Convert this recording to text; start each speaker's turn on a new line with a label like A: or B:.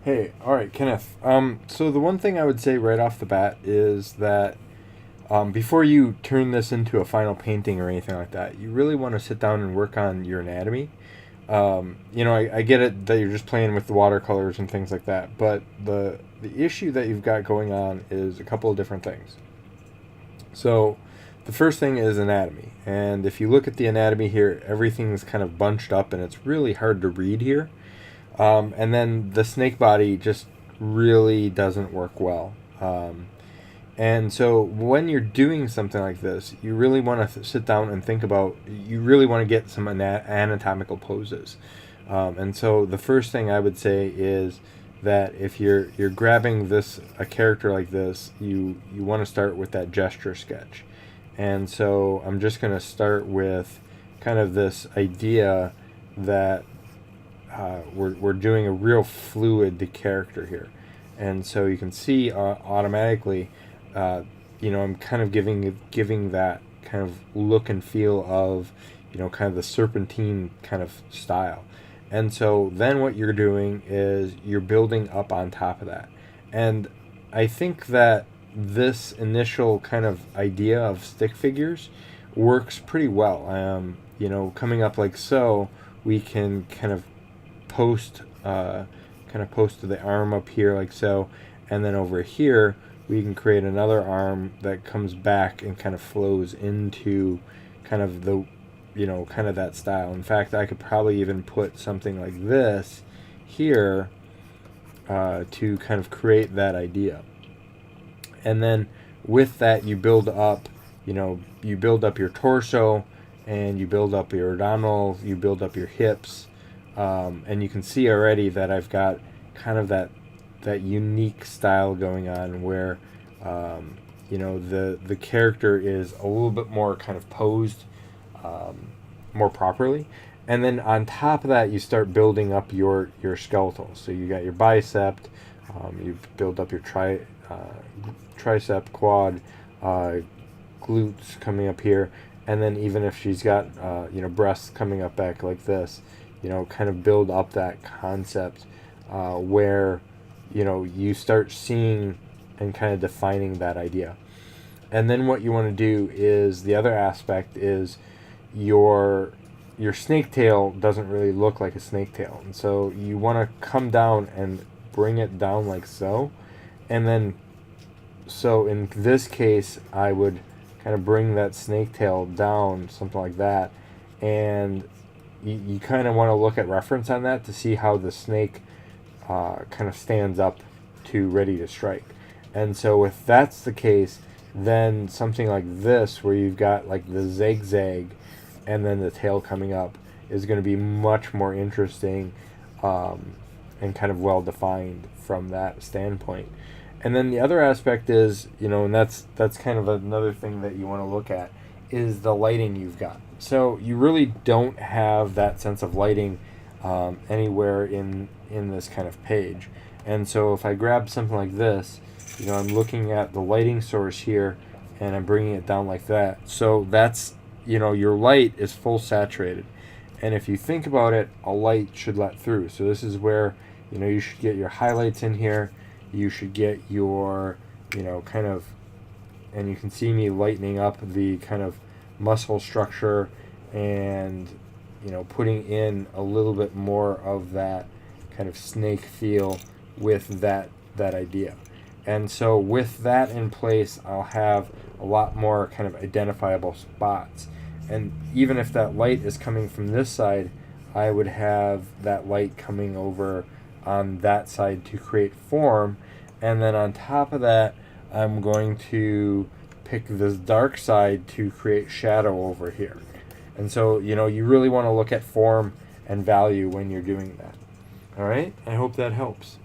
A: Hey, all right, Kenneth. So the one thing I would say right off the bat is that before you turn this into a final painting or anything like that, you really want to sit down and work on your anatomy. I get it that you're just playing with the watercolors and things like that, but the issue that you've got going on is a couple of different things. So the first thing is anatomy, and if you look at the anatomy here, everything's kind of bunched up, and it's really hard to read here. And then the snake body just really doesn't work well. And so when you're doing something like this, you really want to sit down and think about, you really want to get some anatomical poses. And so the first thing I would say is that if you're grabbing a character like this, you want to start with that gesture sketch. And so I'm just going to start with kind of this idea that we're doing a real fluid character here. And so you can see automatically, I'm kind of giving that kind of look and feel of, kind of the serpentine kind of style. And so then what you're doing is you're building up on top of that. And I think that this initial kind of idea of stick figures works pretty well. Coming up like so, we can kind of post the arm up here like so, and then over here we can create another arm that comes back and kind of flows into kind of kind of that style. In fact, I could probably even put something like this here to kind of create that idea. And then with that, you build up your torso, and you build up your abdominals, you build up your hips, and you can see already that I've got kind of that unique style going on where the character is a little bit more kind of posed more properly. And then on top of that, you start building up your skeletal. So you got your bicep, you build up your tricep, quad, glutes coming up here, and then even if she's got breasts coming up back like this, kind of build up that concept where you start seeing and kind of defining that idea. And then what you want to do is the other aspect is your snake tail doesn't really look like a snake tail, and so you want to come down and bring it down like so. And then so in this case, I would kind of bring that snake tail down, something like that, and you kind of want to look at reference on that to see how the snake kind of stands up to ready to strike. And so if that's the case, then something like this, where you've got like the zigzag and then the tail coming up, is going to be much more interesting and kind of well defined from that standpoint. And then the other aspect is, and that's kind of another thing that you want to look at, is the lighting you've got. So you really don't have that sense of lighting anywhere in this kind of page. And so if I grab something like this, I'm looking at the lighting source here, and I'm bringing it down like that. So that's, your light is full saturated. And if you think about it, a light should let through. So this is where, you should get your highlights in here. You should get your, kind of, and you can see me lightening up the kind of muscle structure and, putting in a little bit more of that kind of snake feel with that idea. And so with that in place, I'll have a lot more kind of identifiable spots. And even if that light is coming from this side, I would have that light coming over on that side to create form. And then on top of that, I'm going to pick this dark side to create shadow over here. And so, you really want to look at form and value when you're doing that. All right? I hope that helps.